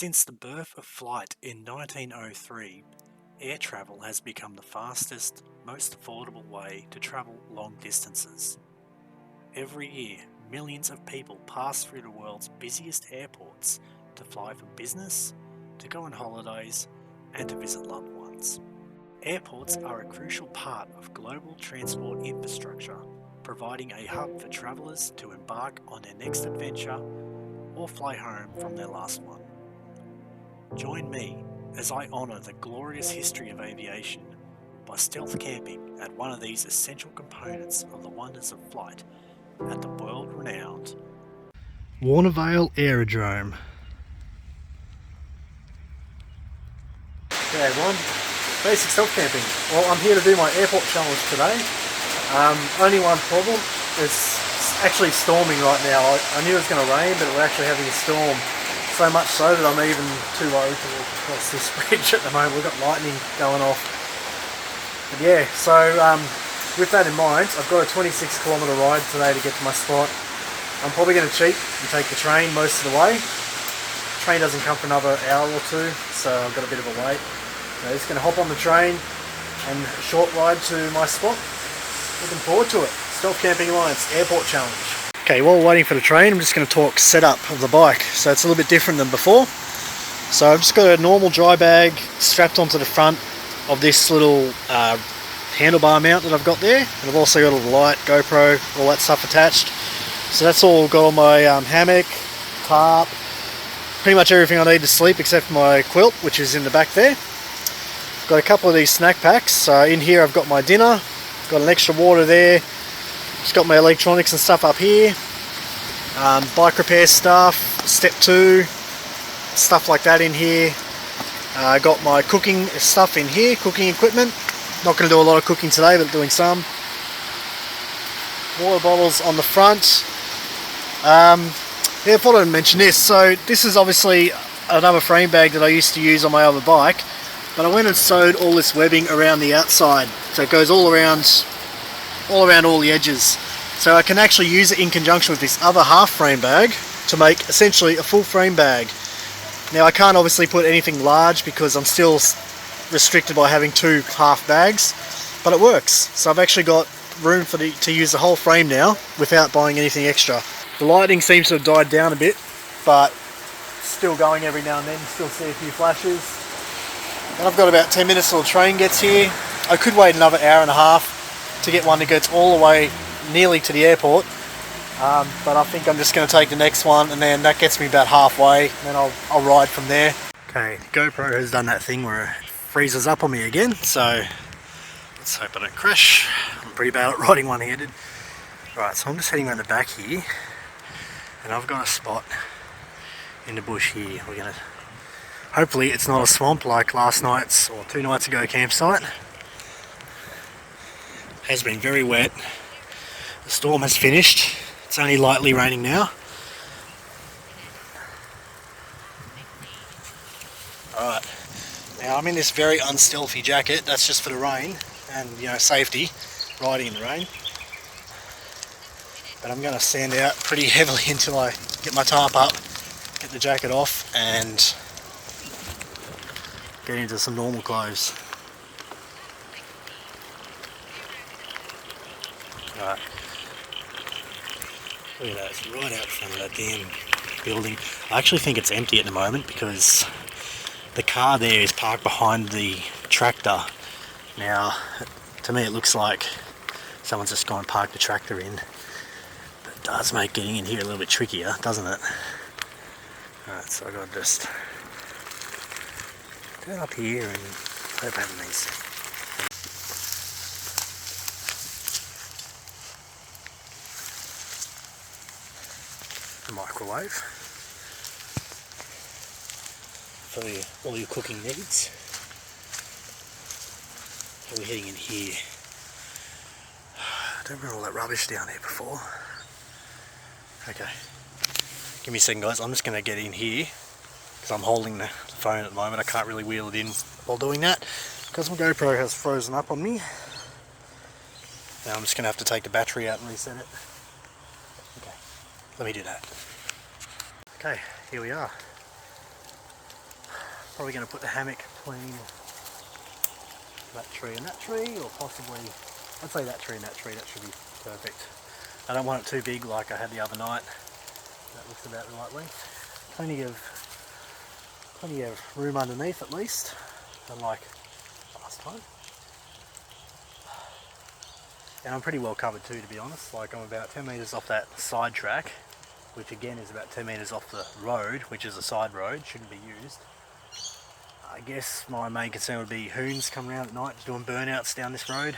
Since the birth of flight in 1903, air travel has become the fastest, most affordable way to travel long distances. Every year, millions of people pass through the world's busiest airports to fly for business, to go on holidays, and to visit loved ones. Airports are a crucial part of global transport infrastructure, providing a hub for travellers to embark on their next adventure or fly home from their last one. Join me as I honour the glorious history of aviation by stealth camping at one of these essential components of the wonders of flight at the world-renowned Warnervale Aerodrome. G'day everyone, basic stealth camping. Well, I'm here to do my airport challenge today. Only one problem, it's actually storming right now. I knew it was going to rain, but we're actually having a storm. So much so that I'm even too worried to walk across this bridge at the moment. We've got lightning going off. But yeah, so with that in mind, I've got a 26-kilometre ride today to get to my spot. I'm probably going to cheat and take the train most of the way. The train doesn't come for another hour or two, so I've got a bit of a wait. I'm just going to hop on the train and a short ride to my spot. Looking forward to it. Stealth Camping Alliance Airport Challenge. Okay, while waiting for the train, I'm just going to talk setup of the bike. So it's a little bit different than before. So I've just got a normal dry bag strapped onto the front of this little handlebar mount that I've got there. And I've also got a little light, GoPro, all that stuff attached. So that's all got on my hammock, tarp, pretty much everything I need to sleep except for my quilt, which is in the back there. Got a couple of these snack packs. So in here I've got my dinner, got an extra water there. Just got my electronics and stuff up here, bike repair stuff, step 2, stuff like that in here. Got my cooking stuff in here, cooking equipment. Not going to do a lot of cooking today, but doing some. Water bottles on the front. Yeah, I thought I'd mention this. So this is obviously another frame bag that I used to use on my other bike, but I went and sewed all this webbing around the outside, so it goes all around all the edges, so I can actually use it in conjunction with this other half frame bag to make essentially a full frame bag. Now I can't obviously put anything large because I'm still restricted by having 2 half bags, but it works. So I've actually got room to use the whole frame now without buying anything extra. The lighting seems to have died down a bit, but still going every now and then. Still see a few flashes. And I've got about 10 minutes till the train gets here. I could wait another hour and a half to get one that gets all the way nearly to the airport, but I think I'm just going to take the next one, and then that gets me about halfway, and then I'll ride from there. Okay, the GoPro has done that thing where it freezes up on me again, so let's hope I don't crash. I'm pretty bad at riding one-handed. Right, so I'm just heading around the back here, and I've got a spot in the bush here. We're going to, hopefully it's not a swamp like last night's or 2 nights ago campsite. Has been very wet. The storm has finished. It's only lightly raining now. Alright, now I'm in this very unstealthy jacket. That's just for the rain and, you know, safety, riding in the rain. But I'm going to stand out pretty heavily until I get my tarp up, get the jacket off, and get into some normal clothes. Right. Look at that, it's right out front of that damn building. I actually think it's empty at the moment because the car there is parked behind the tractor. Now, to me it looks like someone's just gone and parked the tractor in. But it does make getting in here a little bit trickier, doesn't it? Alright, so I've got to just go up here and hope I haven't these. Microwave for all your cooking needs. So we're heading in here. I don't remember all that rubbish down there before. Okay, give me a second guys, I'm just going to get in here because I'm holding the phone at the moment. I can't really wheel it in while doing that because my GoPro has frozen up on me. Now I'm just going to have to take the battery out and reset it. Okay, let me do that. Okay, here we are. Probably going to put the hammock between that tree and that tree, or possibly, I'd say that tree and that tree. That should be perfect. I don't want it too big like I had the other night. That looks about the right length. Plenty of room underneath at least, unlike last time. And I'm pretty well covered too, to be honest. Like, I'm about 10 metres off that side track, which again is about 10 metres off the road, which is a side road, shouldn't be used. I guess my main concern would be hoons coming around at night doing burnouts down this road.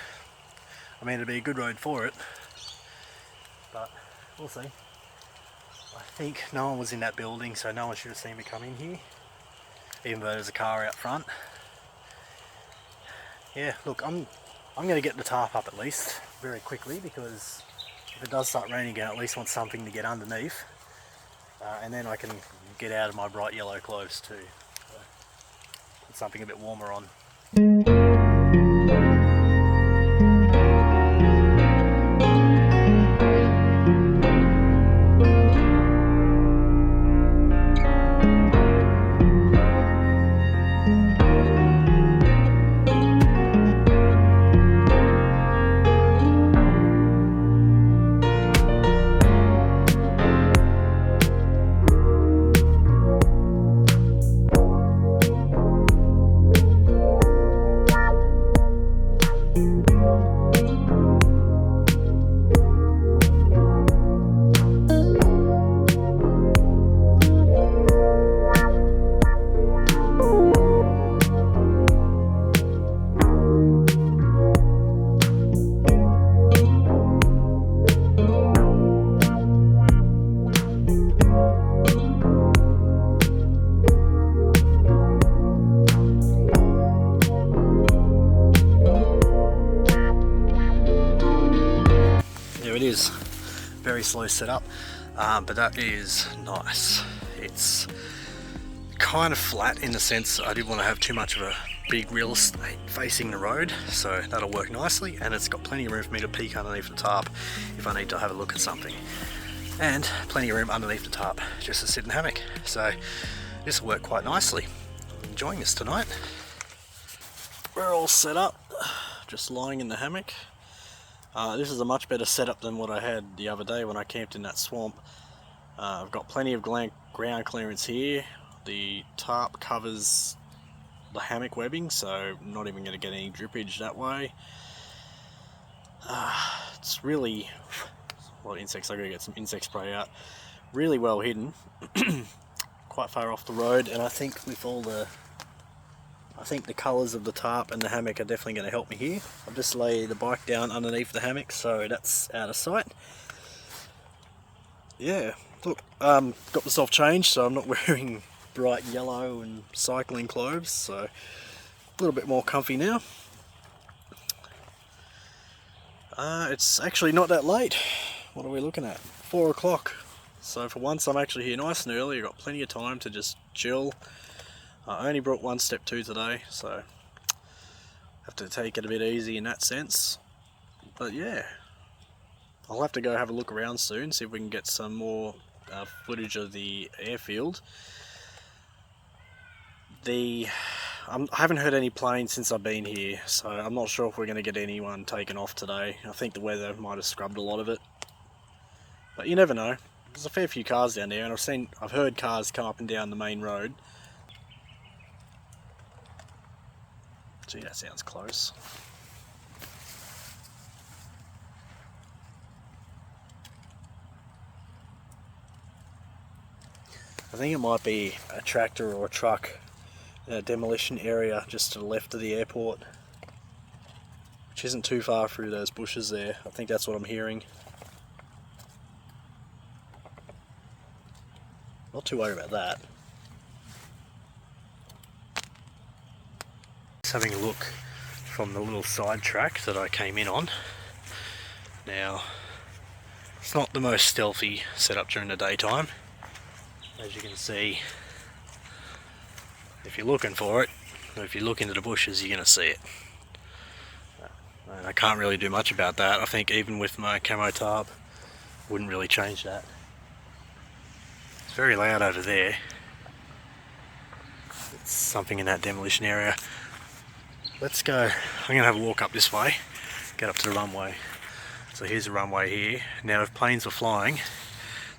I mean, it'd be a good road for it, but we'll see. I think no one was in that building, so no one should have seen me come in here, even though there's a car out front. Yeah, look, I'm going to get the tarp up at least very quickly, because if it does start raining again, I at least want something to get underneath, and then I can get out of my bright yellow clothes too. So, put something a bit warmer on. Is very slow setup, but that is nice. It's kind of flat in the sense I didn't want to have too much of a big real estate facing the road, so that'll work nicely, and it's got plenty of room for me to peek underneath the tarp if I need to have a look at something, and plenty of room underneath the tarp just to sit in the hammock, so this will work quite nicely. I'm enjoying this tonight. We're all set up, just lying in the hammock. This is a much better setup than what I had the other day when I camped in that swamp. I've got plenty of ground clearance here. The tarp covers the hammock webbing, so I'm not even going to get any drippage that way. It's really a lot of insects. I'm going to get some insect spray out. Really well hidden, quite far off the road, and I think with all the the colours of the tarp and the hammock are definitely going to help me here. I'll just lay the bike down underneath the hammock so that's out of sight. Yeah, look, got myself changed, so I'm not wearing bright yellow and cycling clothes, so a little bit more comfy now. It's actually not that late. What are we looking at? 4 o'clock. So for once I'm actually here nice and early. I've got plenty of time to just chill. I only brought one step 2 today, so have to take it a bit easy in that sense. But yeah, I'll have to go have a look around soon, see if we can get some more footage of the airfield. I haven't heard any planes since I've been here, so I'm not sure if we're going to get anyone taken off today. I think the weather might have scrubbed a lot of it, but you never know. There's a fair few cars down there, and I've heard cars come up and down the main road. Gee, that sounds close. I think it might be a tractor or a truck in a demolition area just to the left of the airport, which isn't too far through those bushes there. I think that's what I'm hearing. Not too worried about that. Having a look from the little side track that I came in on. Now, it's not the most stealthy setup during the daytime. As you can see, if you're looking for it, or if you look into the bushes, you're going to see it. And I can't really do much about that. I think even with my camo tarp, wouldn't really change that. It's very loud over there. something in that demolition area. Let's go. I'm going to have a walk up this way, get up to the runway. So here's the runway here. Now if planes were flying,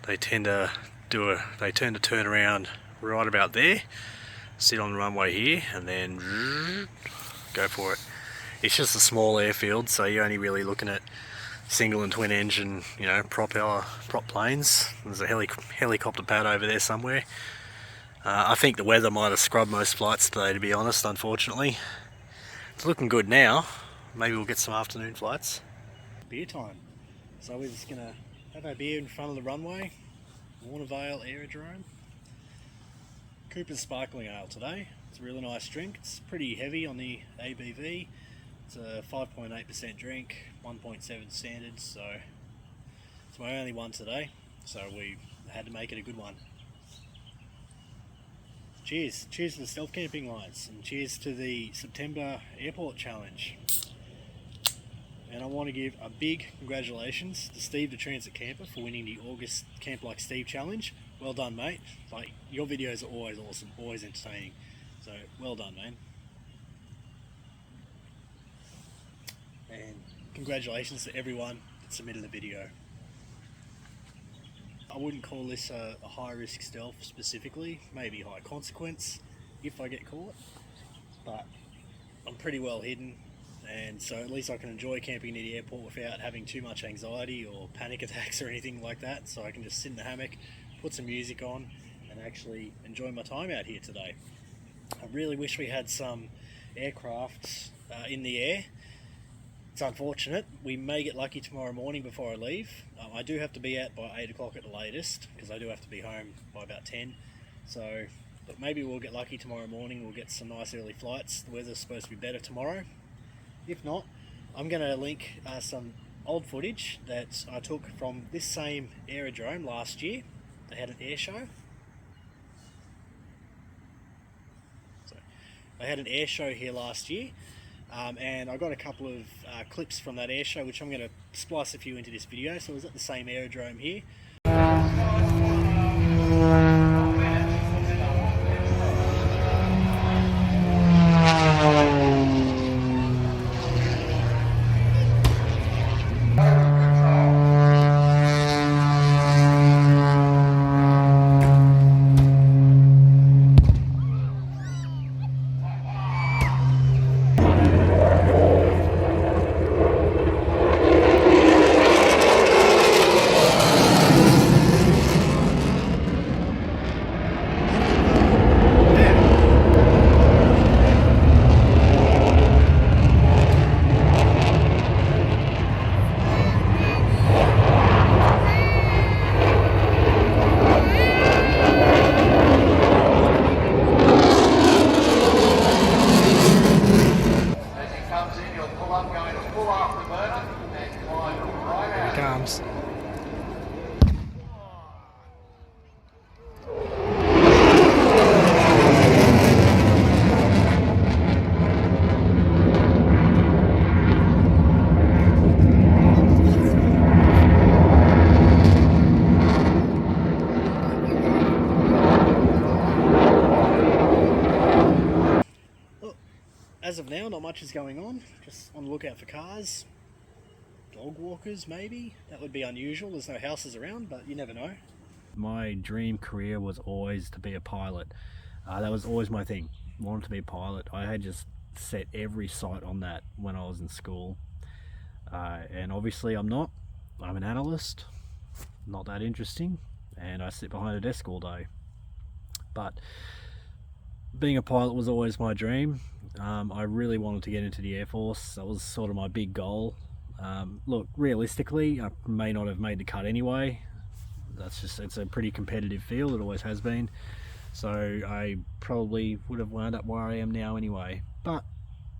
they tend to turn around right about there, sit on the runway here, and then go for it. It's just a small airfield, so you're only really looking at single and twin engine, you know, prop planes. There's a helicopter pad over there somewhere. I think the weather might have scrubbed most flights today, to be honest, unfortunately. It's looking good now. Maybe we'll get some afternoon flights. Beer time. So we're just gonna have our beer in front of the runway. Warnervale Aerodrome. Cooper's Sparkling Ale today. It's a really nice drink. It's pretty heavy on the ABV. It's a 5.8% drink, 1.7 standard, so it's my only one today, so we had to make it a good one. Cheers. Cheers to the Stealth Camping Lights, and cheers to the September Airport Challenge. And I want to give a big congratulations to Steve the Transit Camper for winning the August Camp Like Steve Challenge. Well done, mate. Like, your videos are always awesome, always entertaining, so well done, man. And congratulations to everyone that submitted a video. I wouldn't call this a high risk stealth specifically, maybe high consequence if I get caught, but I'm pretty well hidden, and so at least I can enjoy camping near the airport without having too much anxiety or panic attacks or anything like that. So I can just sit in the hammock, put some music on, and actually enjoy my time out here today. I really wish we had some aircraft in the air. It's unfortunate. We may get lucky tomorrow morning before I leave. I do have to be out by 8 o'clock at the latest, because I do have to be home by about 10. So, but maybe we'll get lucky tomorrow morning. We'll get some nice early flights. The weather's supposed to be better tomorrow. If not, I'm going to link some old footage that I took from this same aerodrome last year. They had an air show. So, they had an air show here last year. And I got a couple of clips from that air show, which I'm going to splice a few into this video. So I was at the same aerodrome here. As of now, not much is going on. Just on the lookout for cars, dog walkers maybe. That would be unusual. There's no houses around, but you never know. My dream career was always to be a pilot. That was always my thing. Wanted to be a pilot. I had just set every sight on that when I was in school. And obviously I'm not. I'm an analyst. Not that interesting. And I sit behind a desk all day. But being a pilot was always my dream. I really wanted to get into the Air Force. That was sort of my big goal. Look, realistically, I may not have made the cut anyway. It's a pretty competitive field. It always has been. So I probably would have wound up where I am now anyway. But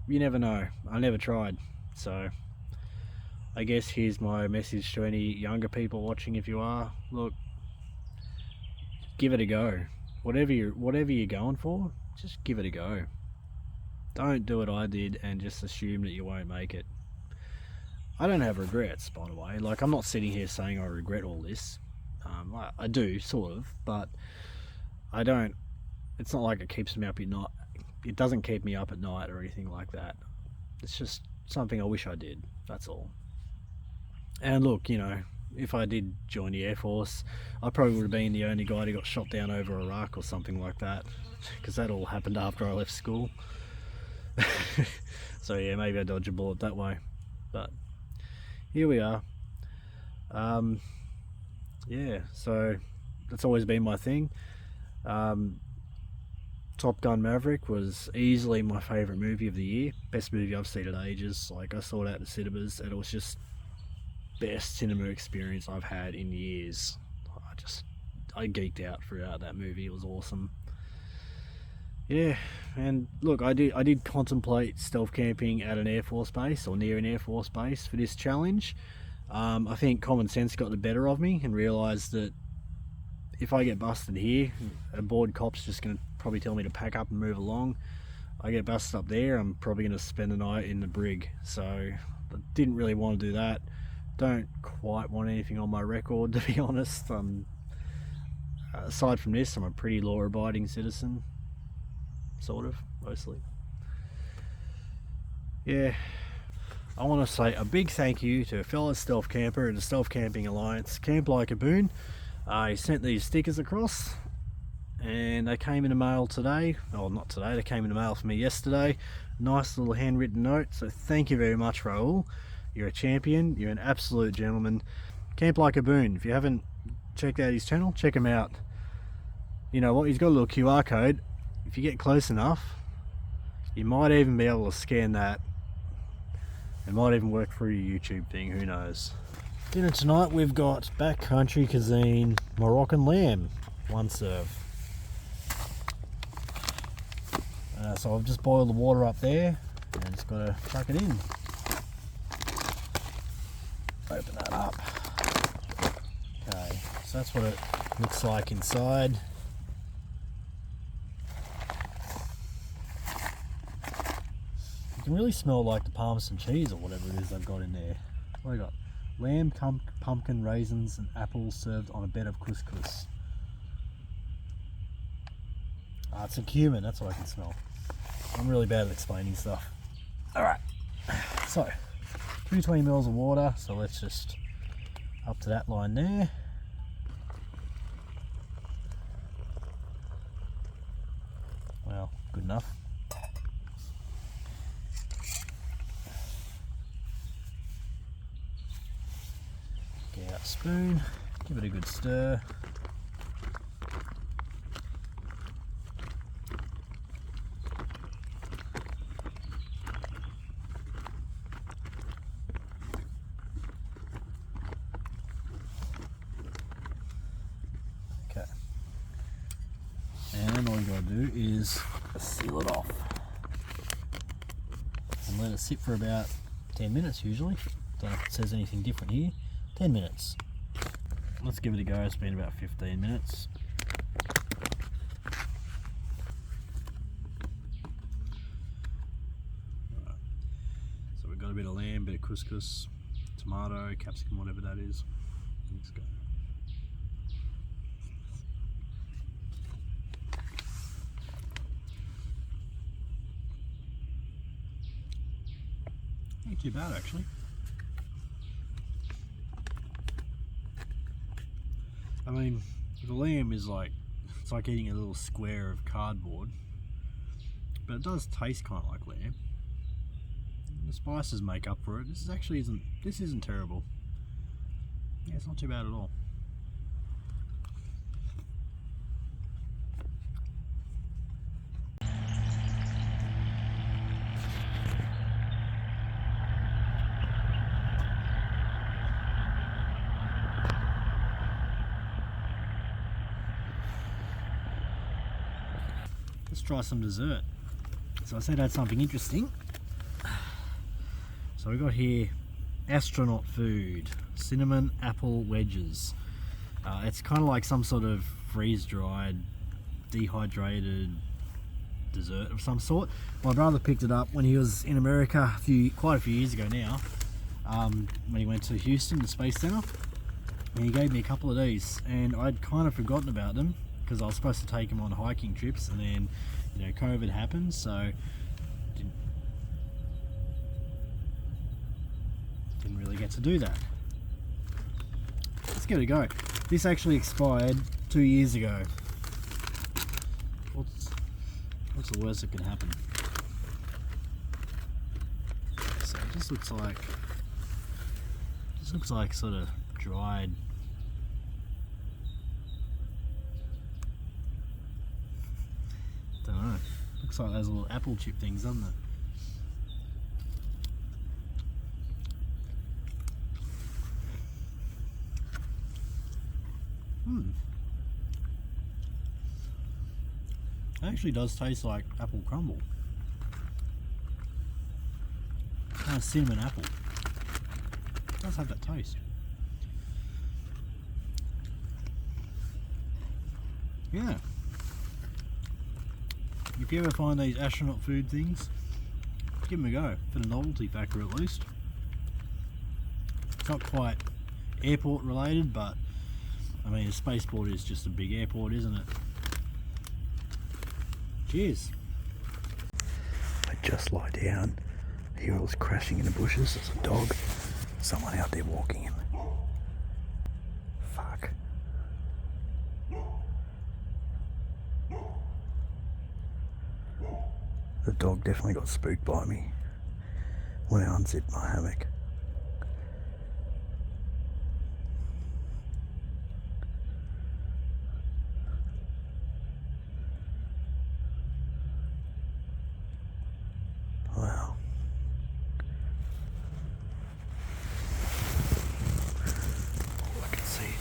you never know. I never tried. So I guess here's my message to any younger people watching, if you are. Look, give it a go. Whatever you're going for, just give it a go. Don't do what I did and just assume that you won't make it. I don't have regrets, by the way. Like, I'm not sitting here saying I regret all this. I do, sort of, but I don't it's not like it keeps me up at night. It doesn't keep me up at night or anything like that. It's just something I wish I did, that's all. And look, you know, if I did join the Air Force, I probably would have been the only guy who got shot down over Iraq or something like that, because that all happened after I left school. So yeah, maybe I dodged a bullet that way, but here we are. Yeah, so that's always been my thing. Top Gun Maverick was easily my favourite movie of the year. Best movie I've seen in ages. Like, I saw it at the cinemas and it was just best cinema experience I've had in years. I geeked out throughout that movie. It was awesome. Yeah, and look, I did contemplate stealth camping at an Air Force base or near an Air Force base for this challenge. I think common sense got the better of me and realised that if I get busted here, a bored cop's just going to probably tell me to pack up and move along. I get busted up there, I'm probably going to spend the night in the brig. So I didn't really want to do that. Don't quite want anything on my record, to be honest. Aside from this, I'm a pretty law-abiding citizen, sort of, mostly. Yeah, I want to say a big thank you to a fellow stealth camper in the Stealth Camping Alliance, Camp Like a Boon. He sent these stickers across and they came in the mail today. Oh, not today, they came in the mail for me yesterday. Nice little handwritten note, so thank you very much, Raoul. You're a champion, you're an absolute gentleman. Camp Like a Boon, if you haven't checked out his channel, check him out. You know what, he's got a little QR code. If you get close enough, you might even be able to scan that. It might even work through your YouTube thing, who knows. Dinner tonight, we've got backcountry cuisine Moroccan lamb, one serve. So I've just boiled the water up there and just got to chuck it in. Open that up. Okay, so that's what it looks like inside. You can really smell like the Parmesan cheese or whatever it is they've got in there. What have I got? Lamb, pumpkin, raisins and apples served on a bed of couscous. It's a cumin, that's what I can smell. I'm really bad at explaining stuff. Alright, so 220 mils of water, so let's just up to that line there. Well, good enough. Get out a spoon, give it a good stir. Okay. And all you gotta do is seal it off. And let it sit for about 10 minutes usually. Don't know if it says anything different here. 10 minutes. Let's give it a go. It's been about 15 minutes. Right. So we've got a bit of lamb, bit of couscous, tomato, capsicum, whatever that is. Let's go. Not too bad actually. I mean, the lamb is like, it's like eating a little square of cardboard, but it does taste kind of like lamb. The spices make up for it. This isn't terrible. Yeah, it's not too bad at all. Let's try some dessert. So I said I had something interesting. So we got here astronaut food, cinnamon apple wedges. It's kind of like some sort of freeze-dried, dehydrated dessert of some sort. My brother picked it up when he was in America quite a few years ago now, when he went to Houston, the Space Center, and he gave me a couple of these, and I'd kind of forgotten about them. because I was supposed to take him on hiking trips, and then, you know, COVID happened, so didn't really get to do that. Let's give it a go. This actually expired 2 years ago. What's the worst that could happen? So it just looks like sort of dried. Don't know. Looks like those little apple chip things, doesn't it? It actually does taste like apple crumble. Kind of cinnamon apple. It does have that taste. Yeah. If you ever find these astronaut food things, give them a go, for the novelty factor at least. It's not quite airport related, but I mean, a spaceport is just a big airport, isn't it? Cheers. I just lie down, hear all this crashing in the bushes. There's a dog, someone out there walking in. Fuck. The dog definitely got spooked by me when I unzipped my hammock. Wow. All I can see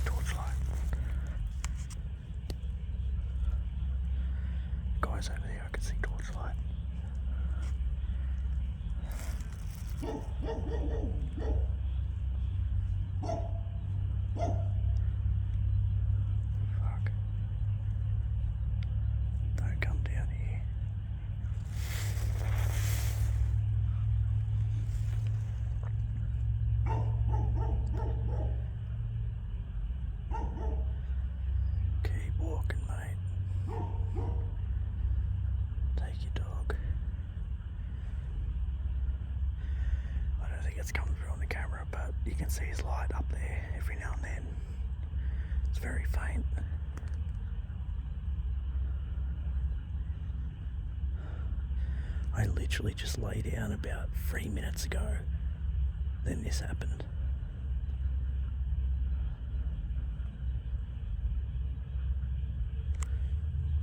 torchlight. Guys over there, I can see torchlight. Fuck. Don't come down here. Keep walking, mate. Take your dog. I don't think it's coming through on the camera, but you can see his light up there every now and then. It's very faint. I literally just lay down about 3 minutes ago. Then this happened.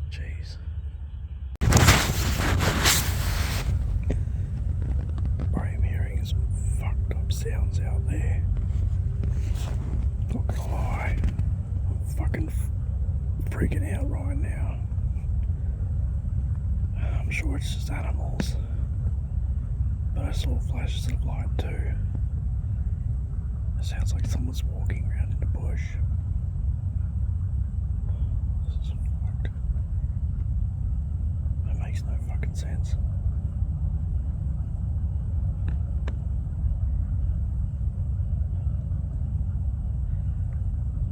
Jeez. I am hearing some fucked up sounds out there. Not gonna lie. I'm fucking freaking out right now. I'm sure it's just animals. But I saw flashes of light too. It sounds like someone's walking around in the bush. This is fucked. That makes no fucking sense.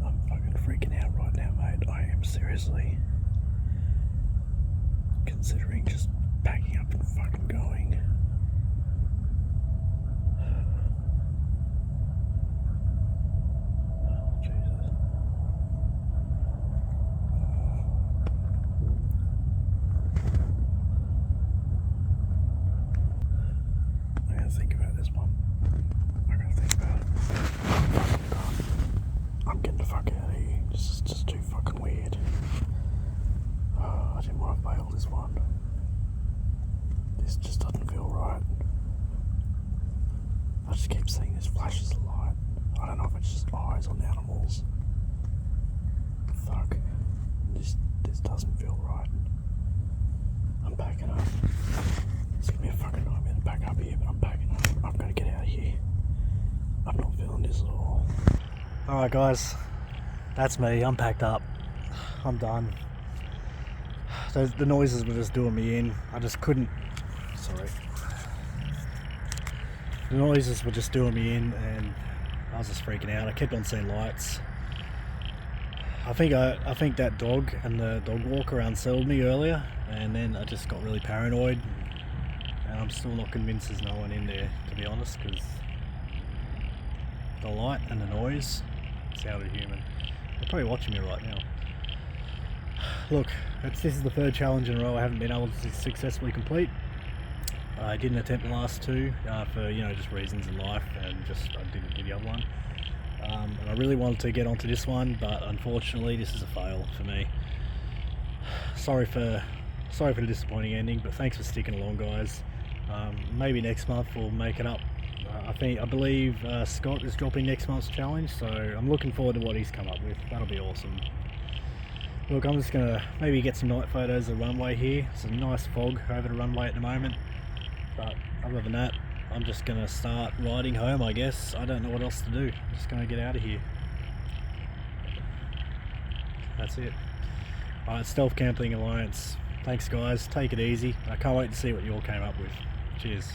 I'm fucking freaking out right now, mate. I am seriously considering just packing up and fucking going. Jesus. I gotta think about this one. I gotta think about it. I'm fucking done. I'm getting the fuck out of here. This is just too fucking weird. I didn't want to fail this one. This just doesn't feel right. I just keep seeing these flashes of light. I don't know if it's just eyes on animals. Fuck. This doesn't feel right. I'm backing up. It's gonna be a fucking nightmare to back up here, but I'm backing up. I'm gonna get out of here. I'm not feeling this at all. Alright guys, that's me, I'm packed up. I'm done. The noises were just doing me in. I just couldn't, sorry. The noises were just doing me in and I was just freaking out. I kept on seeing lights. I think that dog and the dog walker unsettled me earlier, and then I just got really paranoid, and I'm still not convinced there's no one in there, to be honest, because the light and the noise sounded human. They're probably watching me right now. Look, this is the third challenge in a row I haven't been able to successfully complete. I didn't attempt the last two for just reasons in life, and I didn't do the other one. And I really wanted to get onto this one, but unfortunately this is a fail for me. Sorry for the disappointing ending, but thanks for sticking along, guys. Maybe next month we'll make it up. I believe Scott is dropping next month's challenge, so I'm looking forward to what he's come up with. That'll be awesome. Look, I'm just gonna maybe get some night photos of the runway here. It's a nice fog over the runway at the moment, but other than that, I'm just gonna start riding home, I guess. I don't know what else to do. I'm just gonna get out of here. That's it. Alright, Stealth Camping Alliance. Thanks, guys. Take it easy. I can't wait to see what you all came up with. Cheers.